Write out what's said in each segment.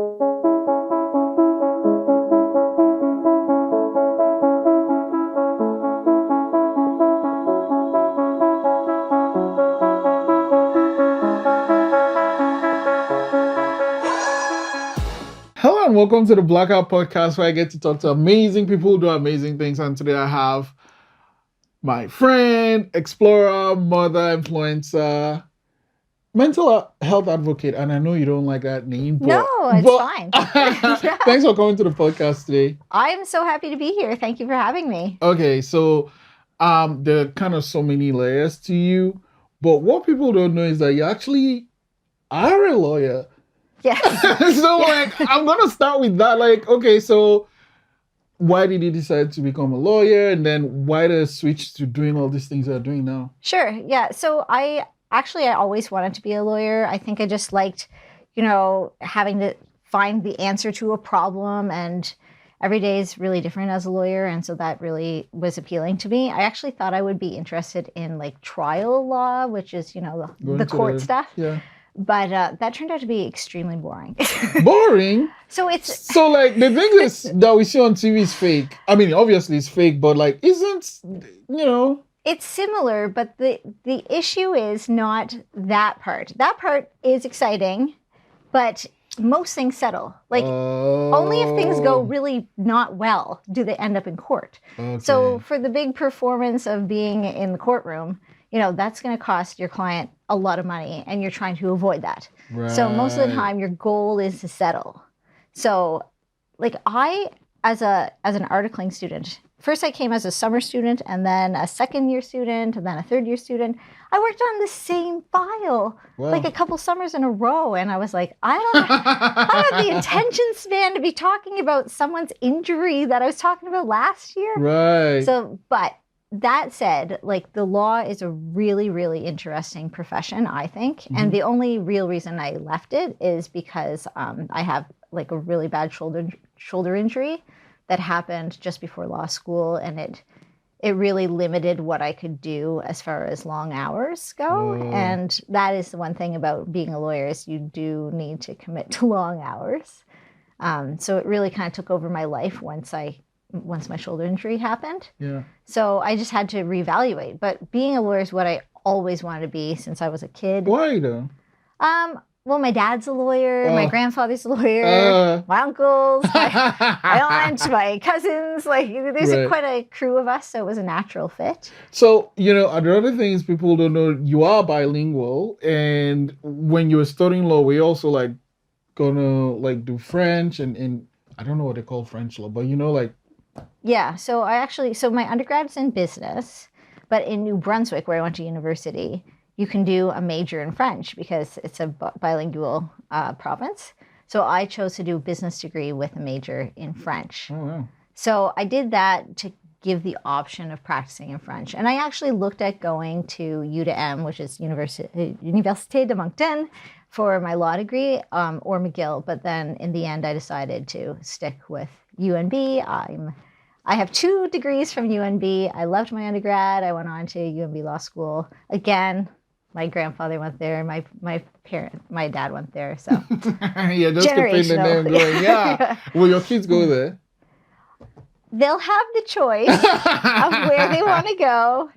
Hello and welcome to the Blackout Podcast, where I get to talk to amazing people who do amazing things. And today I have my friend, explorer, mother, influencer, mental health advocate. And I know you don't like that name, but No, it's fine. Yeah. Thanks for coming to the podcast today. I'm so happy to be here. Thank you for having me. Okay, so there are kind of so many layers to you, but what people don't know is that you actually are a lawyer. Yes. So like I'm gonna start with that. Like, okay, so why did you decide to become a lawyer, and then why the switch to doing all these things you're doing now? Sure. Yeah. So I always wanted to be a lawyer. I think I just liked, having to find the answer to a problem, and every day is really different as a lawyer. And so that really was appealing to me. I actually thought I would be interested in like trial law, which is, the court stuff. Yeah. But that turned out to be extremely boring. Boring? So like the thing is that we see on TV is fake. I mean, obviously it's fake, but like isn't, It's similar, but the issue is not that part. That part is exciting, but most things settle. Like only if things go really not well do they end up in court. Okay. So for the big performance of being in the courtroom, that's going to cost your client a lot of money, and you're trying to avoid that. Right. So most of the time your goal is to settle. So like I, as an articling student, first I came as a summer student, and then a second year student, and then a third year student. I worked on the same file like a couple summers in a row, and I was like, I don't have the attention span to be talking about someone's injury that I was talking about last year. Right. So, but that said, like the law is a really, really interesting profession, I think. Mm-hmm. And the only real reason I left it is because I have like a really bad shoulder injury that happened just before law school, and it really limited what I could do as far as long hours go. And that is the one thing about being a lawyer is you do need to commit to long hours. So it really kind of took over my life once my shoulder injury happened. Yeah. So I just had to reevaluate. But being a lawyer is what I always wanted to be since I was a kid. Why though? Well, my dad's a lawyer, my grandfather's a lawyer, my uncles, my aunt, my cousins. Like, there's quite a crew of us, so it was a natural fit. So, the other things people don't know, you are bilingual, and when you were studying law, we also like gonna like do French and I don't know what they call French law, but like. Yeah, so my undergrad's in business, but in New Brunswick, where I went to university, you can do a major in French because it's a bilingual province. So I chose to do a business degree with a major in French. Oh, wow. So I did that to give the option of practicing in French. And I actually looked at going to UDM, which is Université de Moncton, for my law degree, or McGill. But then in the end, I decided to stick with UNB. I have 2 degrees from UNB. I loved my undergrad. I went on to UNB Law School. Again, my grandfather went there. My dad went there. So yeah, just to pin the name going. Yeah. Will your kids go there? They'll have the choice of where they want to go,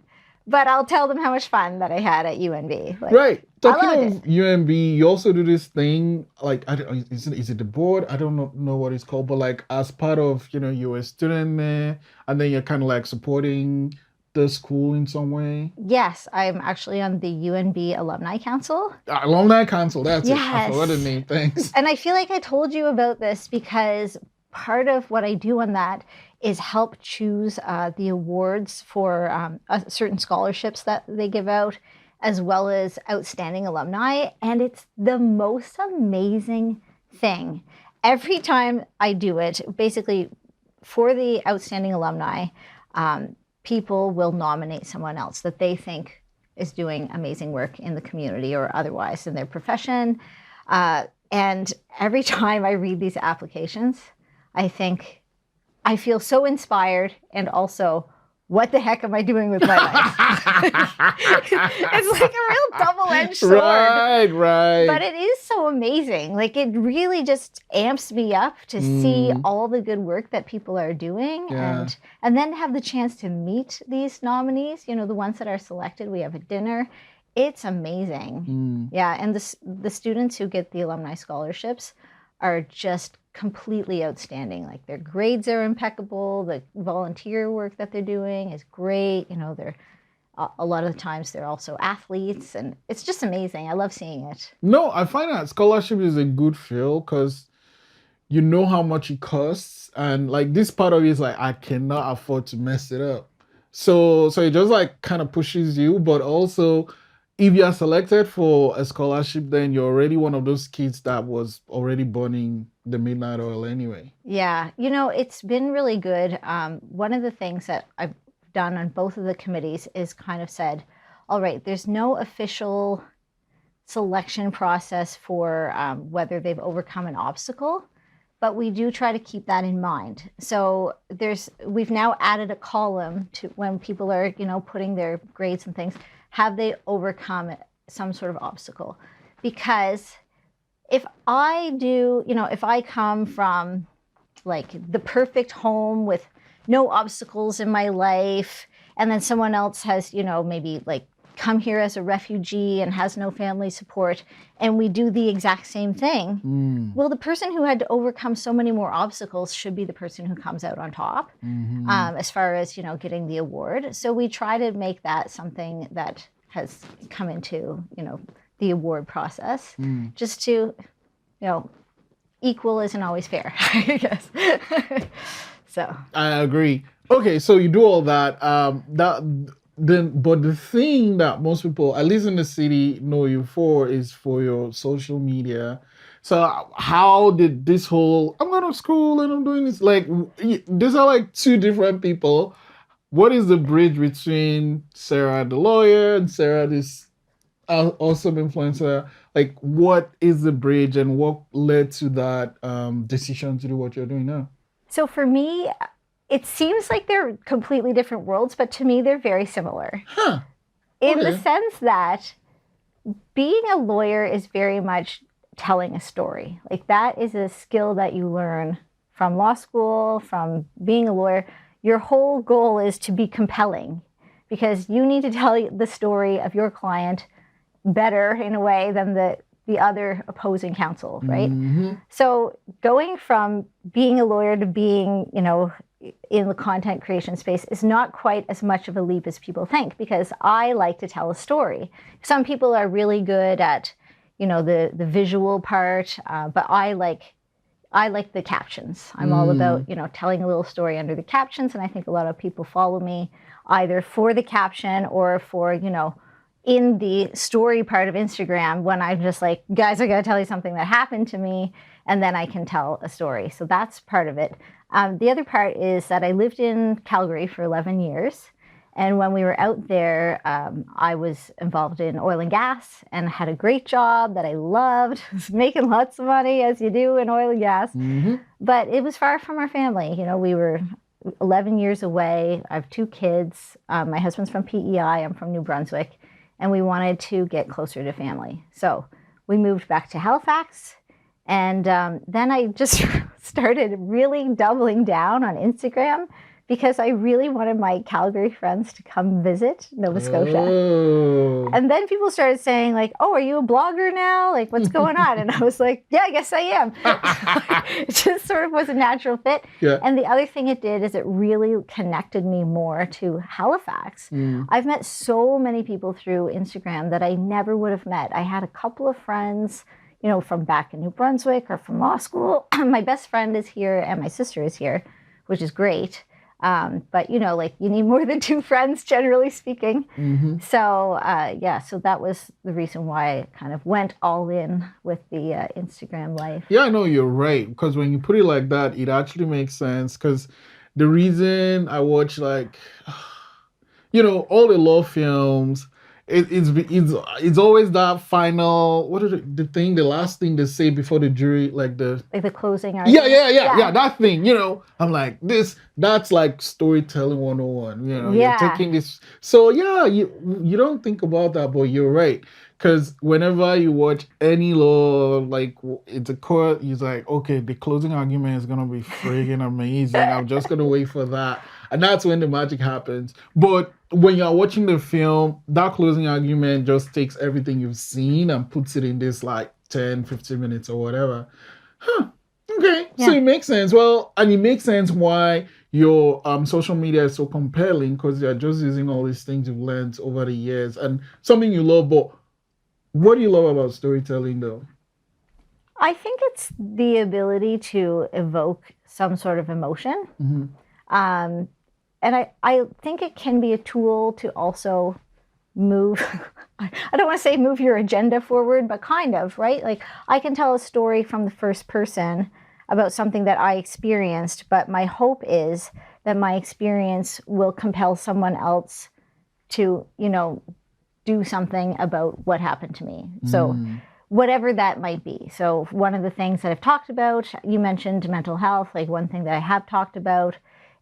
but I'll tell them how much fun that I had at UNB. Like, right. Talking of UNB, you also do this thing, like, is it the board? I don't know what it's called, but like as part of, you're a student there, and then you're kind of like supporting the school in some way? Yes, I'm actually on the UNB Alumni Council. Alumni Council, that's yes. it. I forgot the name, thanks. And I feel like I told you about this because part of what I do on that is help choose the awards for certain scholarships that they give out, as well as outstanding alumni. And it's the most amazing thing. Every time I do it, basically for the outstanding alumni, people will nominate someone else that they think is doing amazing work in the community or otherwise in their profession. And every time I read these applications, I feel so inspired and also what the heck am I doing with my life? It's like a real double-edged sword. Right. But it is so amazing. Like, it really just amps me up to see all the good work that people are doing, and then have the chance to meet these nominees, the ones that are selected. We have a dinner. It's amazing. Yeah, and the students who get the alumni scholarships are just completely outstanding. Like, their grades are impeccable. The volunteer work that they're doing is great. They're a lot of the times they're also athletes, and it's just amazing. I love seeing it. No, I find that scholarship is a good feel because you know how much it costs, and like this part of it is like, I cannot afford to mess it up. So it just like kind of pushes you, but also if you are selected for a scholarship, then you're already one of those kids that was already burning the midnight oil anyway. Yeah, it's been really good. One of the things that I've done on both of the committees is kind of said, all right, there's no official selection process for whether they've overcome an obstacle, but we do try to keep that in mind. So we've now added a column to when people are, putting their grades and things, have they overcome some sort of obstacle? Because if I come from like the perfect home with no obstacles in my life, and then someone else has, maybe like come here as a refugee and has no family support, and we do the exact same thing, well, the person who had to overcome so many more obstacles should be the person who comes out on top, as far as, getting the award. So we try to make that something that has come into, the award process, just to, equal isn't always fair, I guess. So I agree. Okay, so you do all that. But the thing that most people, at least in the city, know you for is for your social media. So how did this whole I'm going to school and I'm doing this, like, these are like two different people. What is the bridge between Sarah the lawyer and Sarah this awesome influencer? Like, what is the bridge and what led to that decision to do what you're doing now? So for me, it seems like they're completely different worlds, but to me, they're very similar. Huh. In the sense that being a lawyer is very much telling a story. Like, that is a skill that you learn from law school, from being a lawyer. Your whole goal is to be compelling, because you need to tell the story of your client better in a way than the other opposing counsel, right? So going from being a lawyer to being, in the content creation space is not quite as much of a leap as people think, because I like to tell a story. Some people are really good at, the visual part, but I like the captions. I'm all about, telling a little story under the captions, and I think a lot of people follow me either for the caption or for, in the story part of Instagram, when I'm just like, guys, I gotta tell you something that happened to me, and then I can tell a story. So that's part of it. The other part is that I lived in Calgary for 11 years. And when we were out there, I was involved in oil and gas and had a great job that I loved. I was making lots of money, as you do in oil and gas. But it was far from our family. We were 11 years away. I have 2 kids. My husband's from PEI. I'm from New Brunswick. And we wanted to get closer to family. So we moved back to Halifax. And then I just started really doubling down on Instagram, because I really wanted my Calgary friends to come visit Nova Scotia. Oh. And then people started saying, like, oh, are you a blogger now? Like, what's going on? And I was like, yeah, I guess I am. It just sort of was a natural fit. Yeah. And the other thing it did is it really connected me more to Halifax. I've met so many people through Instagram that I never would have met. I had a couple of friends, from back in New Brunswick or from law school. My best friend is here and my sister is here, which is great. But, you need more than 2 friends, generally speaking. So, so that was the reason why I kind of went all in with the Instagram life. Yeah, I know you're right. Because when you put it like that, it actually makes sense. Because the reason I watch, like, all the law films it's always that final, what is it, the last thing they say before the jury, like the Like the closing yeah, argument. yeah, yeah, yeah, that thing, I'm like, that's like storytelling 101. You're Yeah. taking this. So yeah, you don't think about that, but you're right. Because whenever you watch any law, like it's a court, you're like, okay, the closing argument is gonna be friggin' amazing. I'm just gonna wait for that. And that's when the magic happens. But when you're watching the film, that closing argument just takes everything you've seen and puts it in this like 10, 15 minutes or whatever. Huh. Okay, so Yeah. it makes sense. Well, and it makes sense why your social media is so compelling because you're just using all these things you've learned over the years and something you love. But what do you love about storytelling, though? I think it's the ability to evoke some sort of emotion. Mm-hmm. Um, and I think it can be a tool to also move, I don't want to say move your agenda forward, but kind of, right? Like I can tell a story from the first person about something that I experienced, but my hope is that my experience will compel someone else to, do something about what happened to me. So Mm. whatever that might be. So one of the things that I've talked about, you mentioned mental health. Like one thing that I have talked about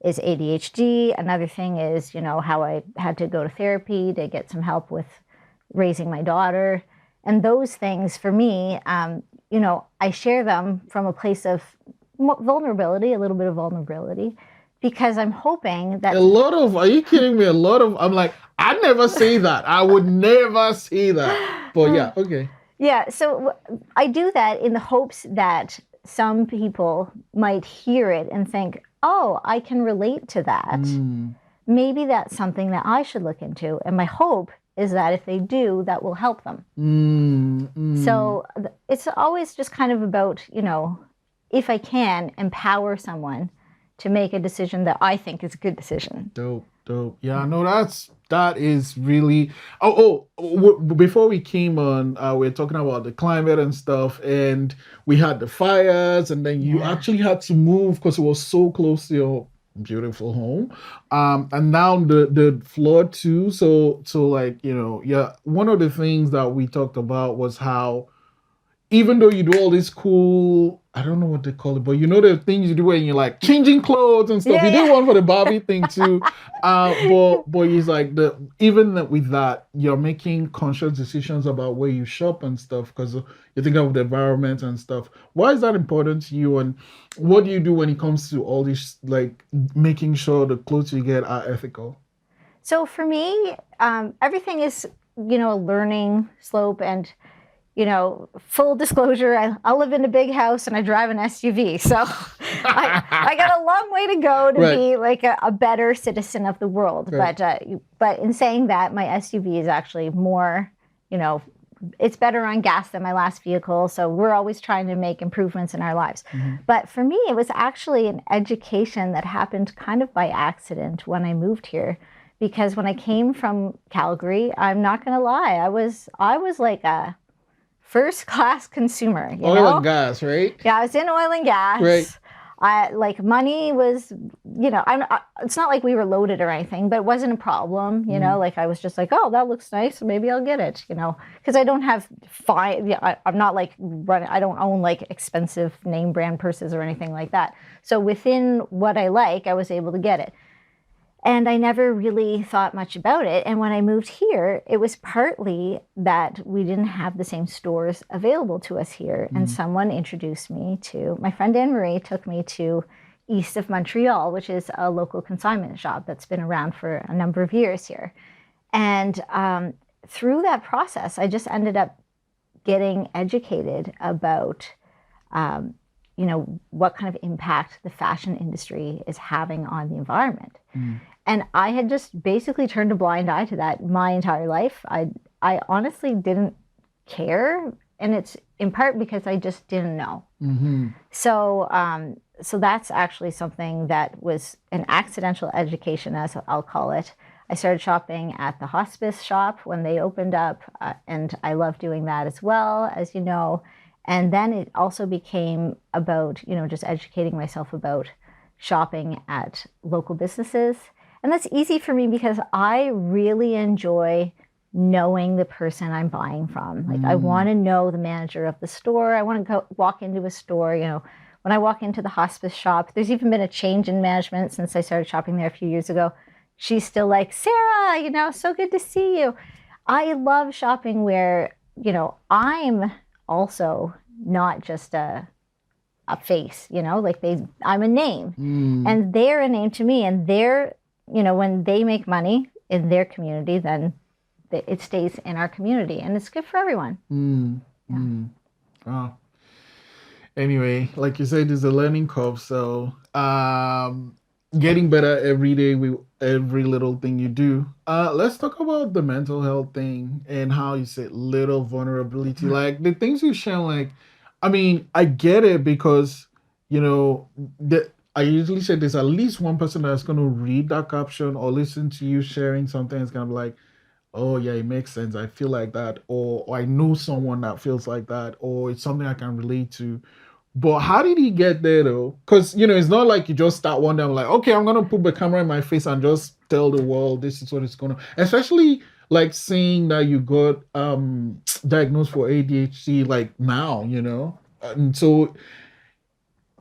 is ADHD. Another thing is, how I had to go to therapy to get some help with raising my daughter. And those things for me, I share them from a place of vulnerability, a little bit of vulnerability, because I'm hoping that Are you kidding me? I'm like, I never say that. I would never say that. But yeah, okay. Yeah, so I do that in the hopes that some people might hear it and think, oh, I can relate to that. Mm. Maybe that's something that I should look into. And my hope is that if they do, that will help them. So it's always just kind of about, if I can empower someone to make a decision that I think is a good decision. Dope. Yeah, no, that is really. Before we came on, we were talking about the climate and stuff, and we had the fires, and then you actually had to move because it was so close to your beautiful home, and now the flood too. So like yeah, one of the things that we talked about was how even though you do all this cool, I don't know what they call it, but the things you do when you're like changing clothes and stuff. Yeah, You did yeah. one for the Barbie thing too. But it's like even with that, you're making conscious decisions about where you shop and stuff because you think of the environment and stuff. Why is that important to you? And what do you do when it comes to all this, like making sure the clothes you get are ethical? So for me, everything is, a learning slope. And full disclosure, I live in a big house and I drive an SUV. So I got a long way to go to be like a better citizen of the world. Right. But in saying that, my SUV is actually more, it's better on gas than my last vehicle. So we're always trying to make improvements in our lives. Mm-hmm. But for me, it was actually an education that happened kind of by accident when I moved here. Because when I came from Calgary, I'm not going to lie, I was like a first class consumer. Oil and gas, right? Yeah, I was in oil and gas. Right. Money was, it's not like we were loaded or anything, but it wasn't a problem. Like I was just like, oh, that looks nice, so maybe I'll get it. Because I don't have I'm not like running. I don't own like expensive name brand purses or anything like that. So within what I like, I was able to get it. And I never really thought much about it. And when I moved here, it was partly that we didn't have the same stores available to us here. And someone introduced me to, my friend Anne-Marie took me to east of Montreal, which is a local consignment shop that's been around for a number of years here. And through that process, I just ended up getting educated about what kind of impact the fashion industry is having on the environment. And I had just basically turned a blind eye to that my entire life. I honestly didn't care. And it's in part because I just didn't know. So that's actually something that was an accidental education, as I'll call it. I started shopping at the hospice shop when they opened up, and I love doing that as well, as you know. And then it also became about, just educating myself about shopping at local businesses. And that's easy for me because I really enjoy knowing the person I'm buying from. Like I want to know the manager of the store. I want to go walk into a store, you know, when I walk into the hospice shop, there's even been a change in management since I started shopping there a few years ago. She's still like, Sarah, you know, so good to see you. I love shopping where, you know, I'm also not just a face, you know, like I'm a name and they're a name to me, and they're, you know, when they make money in their community, then it stays in our community and it's good for everyone. Oh. Anyway, like you said, it's a learning curve. So getting better every day with every little thing you do. Let's talk about the mental health thing and how you said little vulnerability. Like the things you share, like, I mean, I get it because, you know, I usually say there's at least one person that's going to read that caption or listen to you sharing something. It's going to be like, oh yeah, it makes sense. I feel like that, or I know someone that feels like that, or it's something I can relate to. But how did he get there though? Because you know, it's not like you just start one day. I'm like, okay, I'm gonna put the camera in my face and just tell the world this is what it's gonna. Especially like saying that you got diagnosed for ADHD like now, you know, and so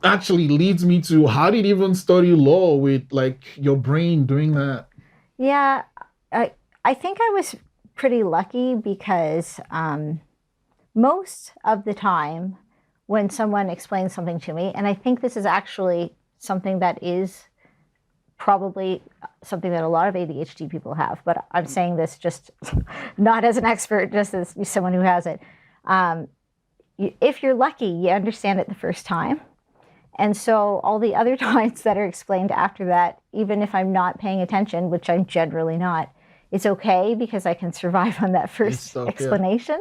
actually leads me to how did you even study law with like your brain doing that? Yeah, I think I was pretty lucky because most of the time when someone explains something to me, and I think this is actually something that is probably something that a lot of ADHD people have, but I'm saying this just not as an expert, just as someone who has it. If you're lucky, you understand it the first time. And so all the other times that are explained after that, even if I'm not paying attention, which I'm generally not, it's okay because I can survive on that first explanation.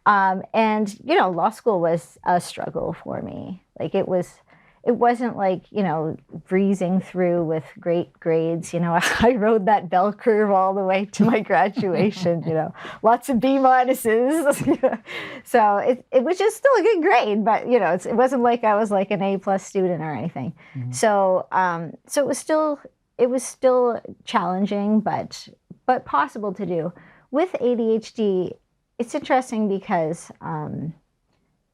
And, you know, law school was a struggle for me. Like it wasn't like, you know, breezing through with great grades. You know, I rode that bell curve all the way to my graduation, you know, lots of B minuses. So it was just still a good grade, but, you know, it wasn't like I was like an A+ student or anything. So it was still challenging, but possible to do. With ADHD, it's interesting because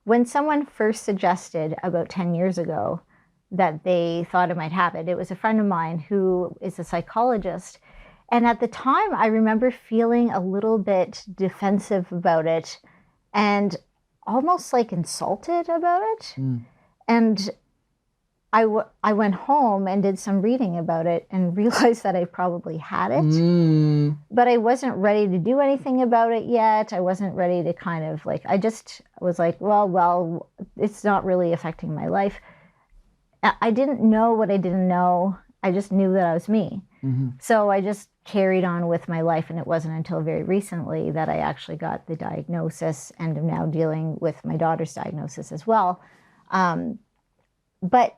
when someone first suggested about 10 years ago that they thought I might have it, it was a friend of mine who is a psychologist. And at the time, I remember feeling a little bit defensive about it and almost like insulted about it. And I went home and did some reading about it and realized that I probably had it, but I wasn't ready to do anything about it yet. I wasn't ready to kind of like, I just was like, well, it's not really affecting my life. I didn't know what I didn't know. I just knew that I was me. So I just carried on with my life. And it wasn't until very recently that I actually got the diagnosis and am now dealing with my daughter's diagnosis as well. But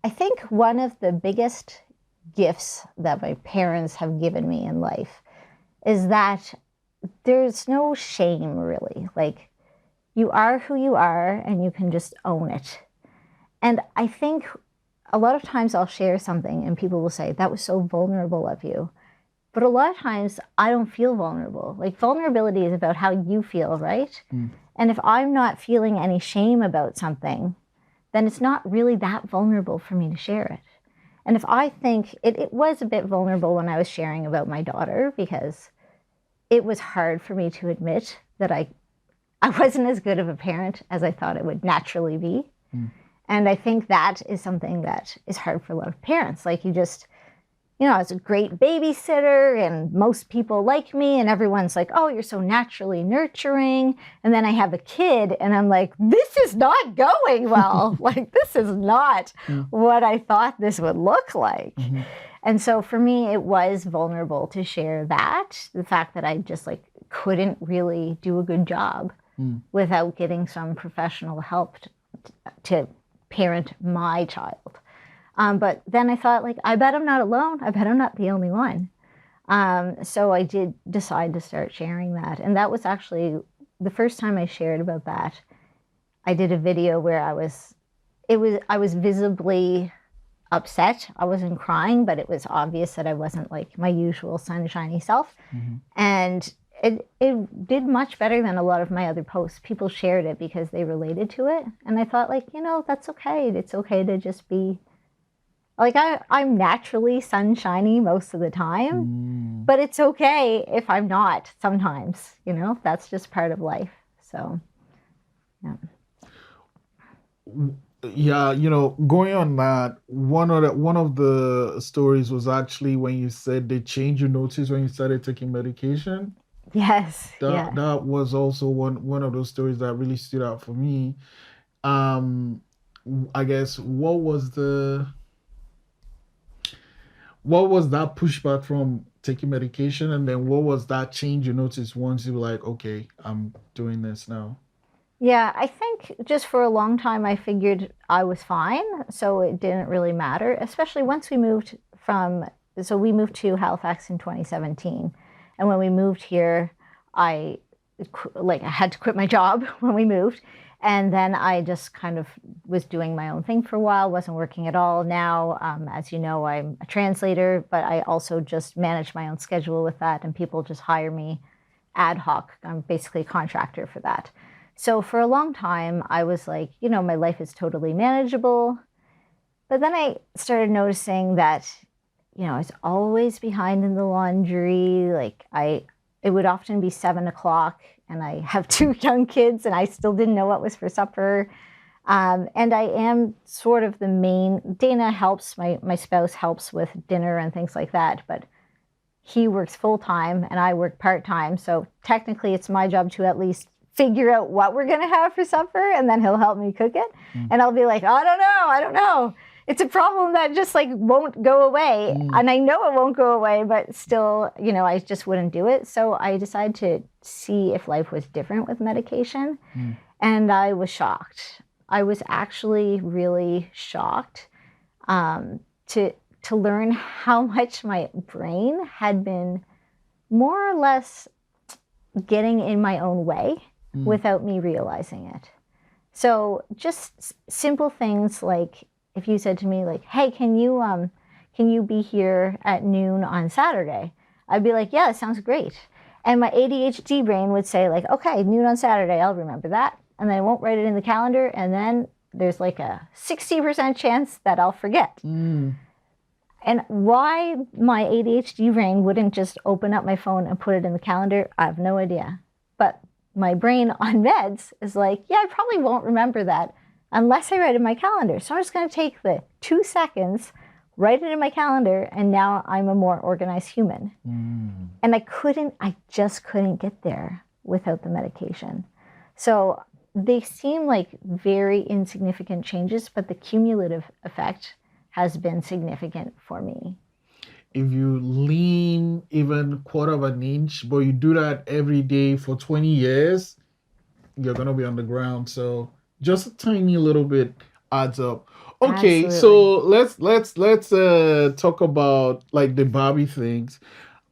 I think one of the biggest gifts that my parents have given me in life is that there's no shame really. Like you are who you are and you can just own it. And I think a lot of times I'll share something and people will say, that was so vulnerable of you. But a lot of times I don't feel vulnerable. Like vulnerability is about how you feel, right? And if I'm not feeling any shame about something, then it's not really that vulnerable for me to share it. And if I think it was a bit vulnerable when I was sharing about my daughter, because it was hard for me to admit that I wasn't as good of a parent as I thought it would naturally be. And I think that is something that is hard for a lot of parents. Like you just, you know, I was a great babysitter and most people like me and everyone's like, oh, you're so naturally nurturing. And then I have a kid and I'm like, this is not going well. Like, this is not what I thought this would look like. And so for me, it was vulnerable to share that, the fact that I just like couldn't really do a good job without getting some professional help to parent my child. But then I thought, like, I bet I'm not alone. I bet I'm not the only one. So I did decide to start sharing that. And that was actually the first time I shared about that. I did a video where I was visibly upset. I wasn't crying, but it was obvious that I wasn't like my usual sunshiny self. And it did much better than a lot of my other posts. People shared it because they related to it. And I thought, like, that's okay. It's okay to just be like, I'm naturally sunshiny most of the time, but it's okay if I'm not sometimes, that's just part of life. So, yeah. Yeah, going on that, one of the stories was actually when you said they changed your notice when you started taking medication. Yes. That Yeah. that was also one of those stories that really stood out for me. Um, I guess what was that pushback from taking medication, and then what was that change you noticed once you were like, okay, I'm doing this now? Yeah, I think just for a long time I figured I was fine, so it didn't really matter, especially once we moved to Halifax in 2017. And when we moved here, I I had to quit my job when we moved, and then I just kind of was doing my own thing for a while, wasn't working at all. Now, as you know, I'm a translator, but I also just manage my own schedule with that, and people just hire me ad hoc. I'm basically a contractor for that. So for a long time, I was like, my life is totally manageable. But then I started noticing that, I was always behind in the laundry. It would often be 7 o'clock, and I have two young kids, and I still didn't know what was for supper. And I am sort of the main. Dana helps, my spouse helps with dinner and things like that, but he works full time and I work part time. So technically, it's my job to at least figure out what we're going to have for supper, and then he'll help me cook it. And I'll be like, oh, I don't know. It's a problem that just like won't go away. And I know it won't go away, but still, I just wouldn't do it. So I decided to see if life was different with medication. And I was shocked. I was actually really shocked to learn how much my brain had been more or less getting in my own way without me realizing it. So just simple things like if you said to me like, hey, can you be here at noon on Saturday? I'd be like, yeah, that sounds great. And my ADHD brain would say like, okay, noon on Saturday, I'll remember that. And then I won't write it in the calendar. And then there's like a 60% chance that I'll forget. And why my ADHD brain wouldn't just open up my phone and put it in the calendar, I have no idea. But my brain on meds is like, yeah, I probably won't remember that unless I write it in my calendar. So I'm just going to take the 2 seconds, write it in my calendar, and now I'm a more organized human. And I just couldn't get there without the medication. So they seem like very insignificant changes, but the cumulative effect has been significant for me. If you lean even quarter of an inch, but you do that every day for 20 years, you're gonna be on the ground. So just a tiny little bit adds up. Okay, Absolutely. so let's talk about like the Barbie things.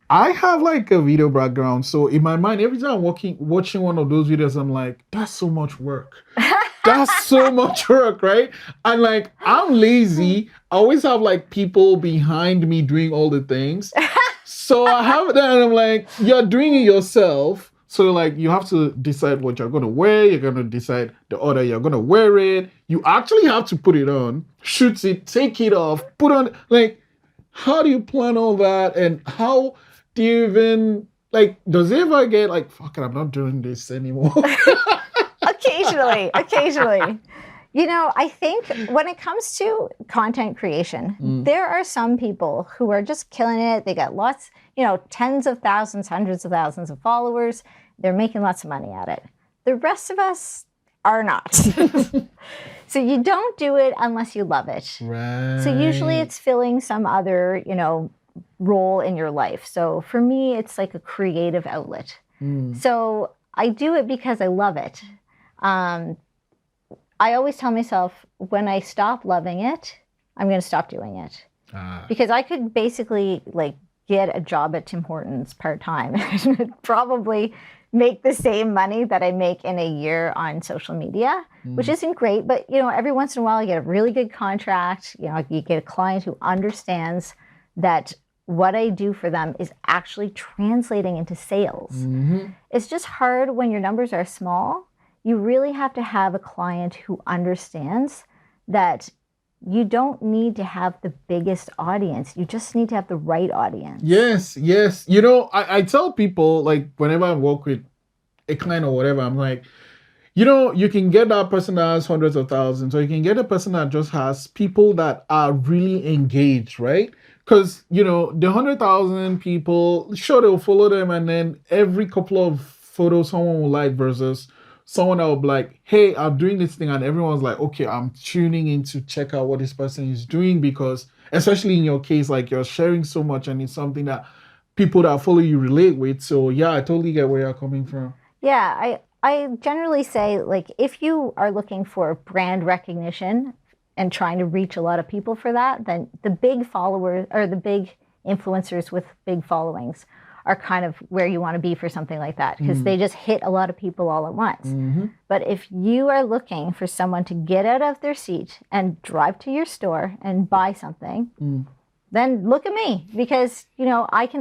I have like a video background, so in my mind, every time I'm watching one of those videos, I'm like, that's so much work. That's so much work, right? And like, I'm lazy. I always have like people behind me doing all the things. So I have that, and I'm like, you're doing it yourself. So like, you have to decide what you're gonna wear. You're gonna decide the order you're gonna wear it. You actually have to put it on, shoot it, take it off, put on. Like, how do you plan all that? And how do you even like? Does it ever get like, fuck it, I'm not doing this anymore? Occasionally. I think when it comes to content creation, there are some people who are just killing it. They got lots, tens of thousands, hundreds of thousands of followers. They're making lots of money at it. The rest of us are not. So you don't do it unless you love it. Right. So usually it's filling some other, role in your life. So for me, it's like a creative outlet. So I do it because I love it. I always tell myself when I stop loving it, I'm going to stop doing it. Because I could basically like get a job at Tim Hortons part-time and probably make the same money that I make in a year on social media, which isn't great. But, every once in a while you get a really good contract. You get a client who understands that what I do for them is actually translating into sales. Mm-hmm. It's just hard when your numbers are small. You really have to have a client who understands that you don't need to have the biggest audience. You just need to have the right audience. Yes, yes. You know, I tell people, like, whenever I work with a client or whatever, I'm like, you know, you can get that person that has hundreds of thousands, or you can get a person that just has people that are really engaged, right? Because, you know, the 100,000 people, sure, they'll follow them, and then every couple of photos someone will like versus someone that will be like, hey, I'm doing this thing, and everyone's like, okay, I'm tuning in to check out what this person is doing, because especially in your case, like, you're sharing so much and it's something that people that follow you relate with. So yeah, I totally get where you're coming from. Yeah, I generally say, like, if you are looking for brand recognition and trying to reach a lot of people for that, then the big followers or the big influencers with big followings are kind of where you want to be for something like that, because they just hit a lot of people all at once. Mm-hmm. But if you are looking for someone to get out of their seat and drive to your store and buy something, then look at me, because, you know, I've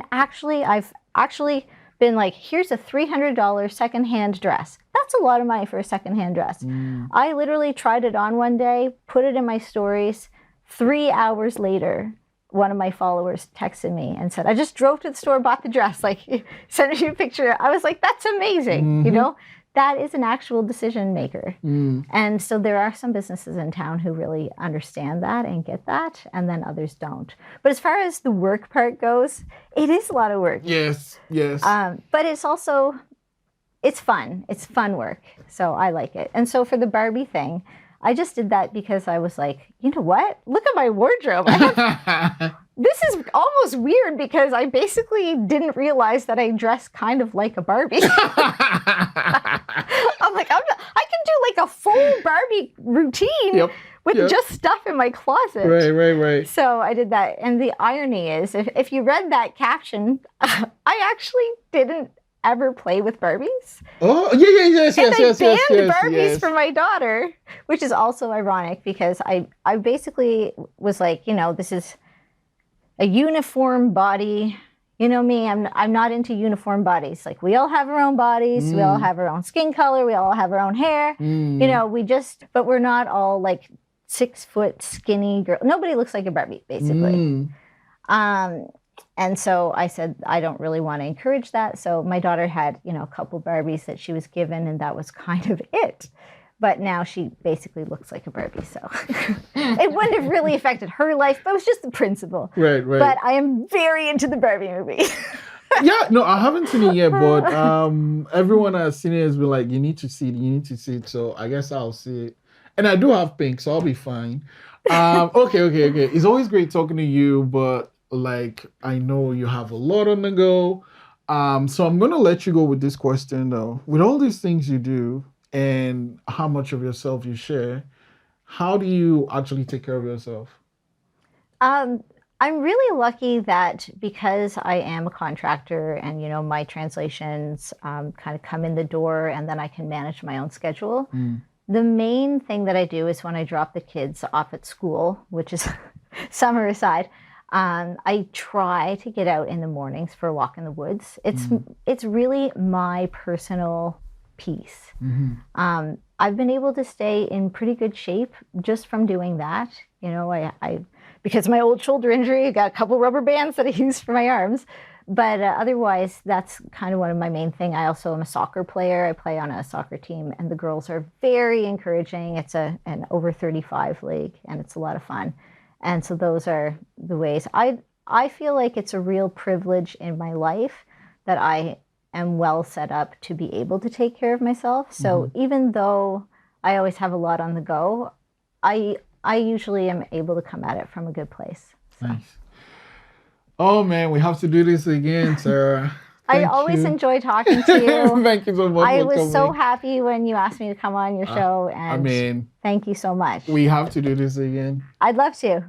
actually been like, here's a $300 secondhand dress. That's a lot of money for a secondhand dress. I literally tried it on one day, put it in my stories. 3 hours later, one of my followers texted me and said, I just drove to the store, bought the dress, like, sent me a picture. I was like, that's amazing. You know, that is an actual decision maker. And so there are some businesses in town who really understand that and get that, and then others don't. But as far as the work part goes, it is a lot of work. Yes, yes. But it's also, it's fun. It's fun work. So I like it. And so for the Barbie thing, I just did that because I was like, you know what? Look at my wardrobe. This is almost weird, because I basically didn't realize that I dress kind of like a Barbie. I'm like, I can do like a full Barbie routine with just stuff in my closet. Right. So I did that. And the irony is, if you read that caption, I actually didn't ever play with Barbies. Oh, yes. And I banned Barbies for my daughter, which is also ironic, because I basically was like, you know, this is a uniform body. You know me, I'm not into uniform bodies. Like, we all have our own bodies, we all have our own skin color, we all have our own hair. You know, but we're not all like 6 foot skinny girl. Nobody looks like a Barbie, basically. And so I said, I don't really want to encourage that. So my daughter had, you know, a couple Barbies that she was given, and that was kind of it. But now she basically looks like a Barbie, so it wouldn't have really affected her life, but it was just the principle. Right. But I am very into the Barbie movie. Yeah, no, I haven't seen it yet, but everyone has seen it has been like, you need to see it. So I guess I'll see it. And I do have pink, so I'll be fine. Okay. It's always great talking to you, but like, I know you have a lot on the go. So I'm gonna let you go with this question though. With all these things you do and how much of yourself you share, how do you actually take care of yourself? I'm really lucky that, because I am a contractor and, you know, my translations kind of come in the door, and then I can manage my own schedule. The main thing that I do is when I drop the kids off at school, which is summer aside, I try to get out in the mornings for a walk in the woods. It's really my personal peace. I've been able to stay in pretty good shape just from doing that. You know, I because of my old shoulder injury, I got a couple rubber bands that I use for my arms. But otherwise, that's kind of one of my main thing. I also am a soccer player. I play on a soccer team, and the girls are very encouraging. It's an over 35 league, and it's a lot of fun. And so those are the ways. I feel like it's a real privilege in my life that I am well set up to be able to take care of myself. So even though I always have a lot on the go, I usually am able to come at it from a good place. So. Nice. Oh man, we have to do this again, Sarah. I always enjoy talking to you. Thank you so much. I was so happy when you asked me to come on your show, and I mean, thank you so much. We have to do this again. I'd love to.